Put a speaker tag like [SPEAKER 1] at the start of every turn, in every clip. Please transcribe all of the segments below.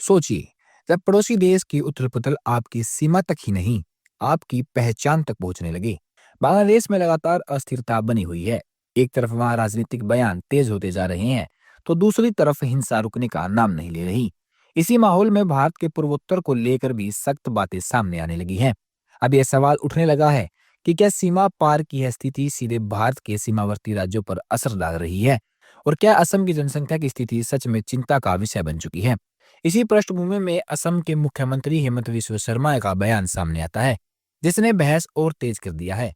[SPEAKER 1] सोचिए, जब पड़ोसी देश की उथल-पुथल आपकी सीमा तक ही नहीं, आपकी पहचान तक पहुंचने लगे। बांग्लादेश में लगातार अस्थिरता बनी हुई है। एक तरफ वहां राजनीतिक बयान तेज होते जा रहे हैं, तो दूसरी तरफ हिंसा रुकने का नाम नहीं ले रही। इसी माहौल में भारत के पूर्वोत्तर को लेकर भी सख्त बातें सामने आने लगी हैं। अब यह सवाल उठने लगा है कि क्या सीमा पार की यह स्थिति सीधे भारत के सीमावर्ती राज्यों पर असर डाल रही है, और क्या असम की जनसंख्या की स्थिति सच में चिंता का विषय बन चुकी है। इसी पृष्ठभूमि में असम के मुख्यमंत्री हेमंत बिस्वा शर्मा का बयान सामने आता है, जिसने बहस और तेज कर दिया है।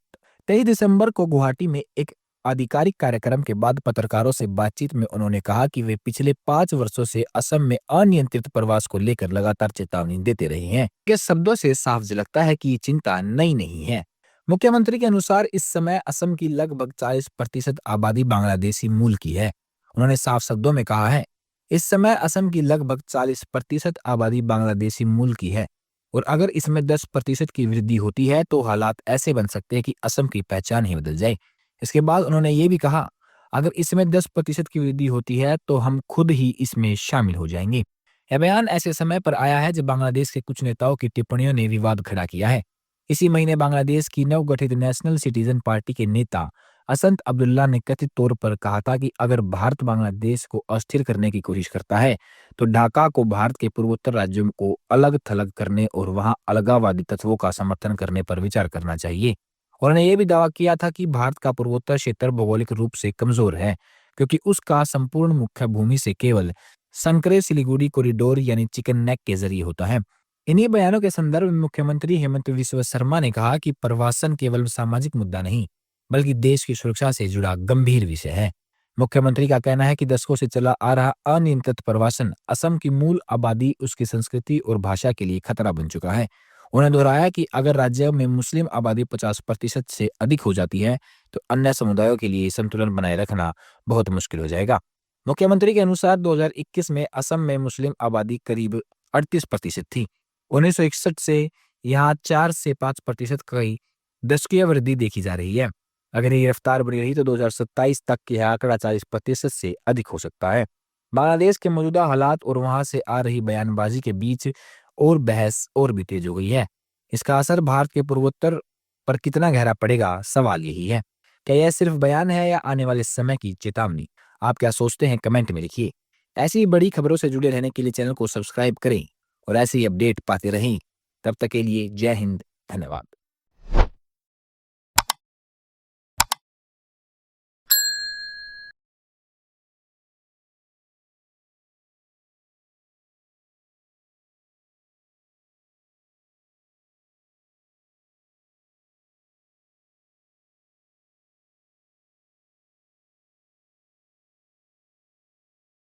[SPEAKER 1] 23 दिसंबर को गुवाहाटी में एक आधिकारिक कार्यक्रम के बाद पत्रकारों से बातचीत में उन्होंने कहा कि वे पिछले 5 वर्षों से असम में अनियंत्रित प्रवास को लेकर लगातार चेतावनी देते रहे हैं। के शब्दों से साफ झलकता है कि ये चिंता नई नहीं है। मुख्यमंत्री के अनुसार इस समय असम की लगभग 40% आबादी बांग्लादेशी मूल की है। उन्होंने साफ शब्दों में कहा है, इस समय असम की लगभग 40% आबादी बांग्लादेशी मूल की है, और अगर इसमें 10% की वृद्धि होती है तो हालात ऐसे बन सकते हैं कि असम की पहचान ही बदल जाए। इसके बाद उन्होंने ये भी कहा, अगर इसमें 10% की वृद्धि होती है तो हम खुद ही इसमें शामिल हो जाएंगे। यह बयान ऐसे समय पर आया है जब बांग्लादेश के कुछ नेताओं की टिप्पणियों ने विवाद खड़ा किया है। इसी महीने बांग्लादेश की नवगठित नेशनल सिटीजन पार्टी के नेता असंत अब्दुल्ला ने कथित तौर पर कहा था कि अगर भारत बांग्लादेश को अस्थिर करने की कोशिश करता है तो ढाका को भारत के पूर्वोत्तर राज्यों को अलग थलग करने और वहां अलगाववादी तत्वों का समर्थन करने पर विचार करना चाहिए। उन्होंने यह भी दावा किया था कि भारत का पूर्वोत्तर क्षेत्र भौगोलिक रूप से कमजोर है, क्योंकि उसका संपूर्ण मुख्य भूमि से केवल संकरे सिलीगुड़ी कॉरिडोर यानी चिकन नेक के जरिए होता है। इन्हीं बयानों के संदर्भ में मुख्यमंत्री हेमंत बिस्वा शर्मा ने कहा कि प्रवासन केवल सामाजिक मुद्दा नहीं, बल्कि देश की सुरक्षा से जुड़ा गंभीर विषय है। मुख्यमंत्री का कहना है कि दशकों से चला आ रहा अनियंत्रित प्रवासन असम की मूल आबादी, उसकी संस्कृति और भाषा के लिए खतरा बन चुका है। उन्होंने दोहराया कि अगर राज्य में मुस्लिम आबादी 50% से अधिक हो जाती है तो अन्य समुदायों के लिए संतुलन बनाए रखना बहुत मुश्किल हो जाएगा। मुख्यमंत्री के अनुसार 2021 में असम में मुस्लिम आबादी करीब 38% थी। 1961 से यहाँ 4 से 5% की दशकीय वृद्धि देखी जा रही है। अगर ये रफ्तार बनी रही तो 2027 तक यह आंकड़ा 40% से अधिक हो सकता है। बांग्लादेश के मौजूदा हालात और वहां से आ रही बयानबाजी के बीच और बहस और भी तेज हो गई है। इसका असर भारत के पूर्वोत्तर पर कितना गहरा पड़ेगा, सवाल यही है। क्या यह सिर्फ बयान है या आने वाले समय की चेतावनी? आप क्या सोचते हैं, कमेंट में लिखिए। ऐसी ही बड़ी खबरों से जुड़े रहने के लिए चैनल को सब्सक्राइब करें और ऐसे ही अपडेट पाते रहें। तब तक के लिए जय हिंद, धन्यवाद।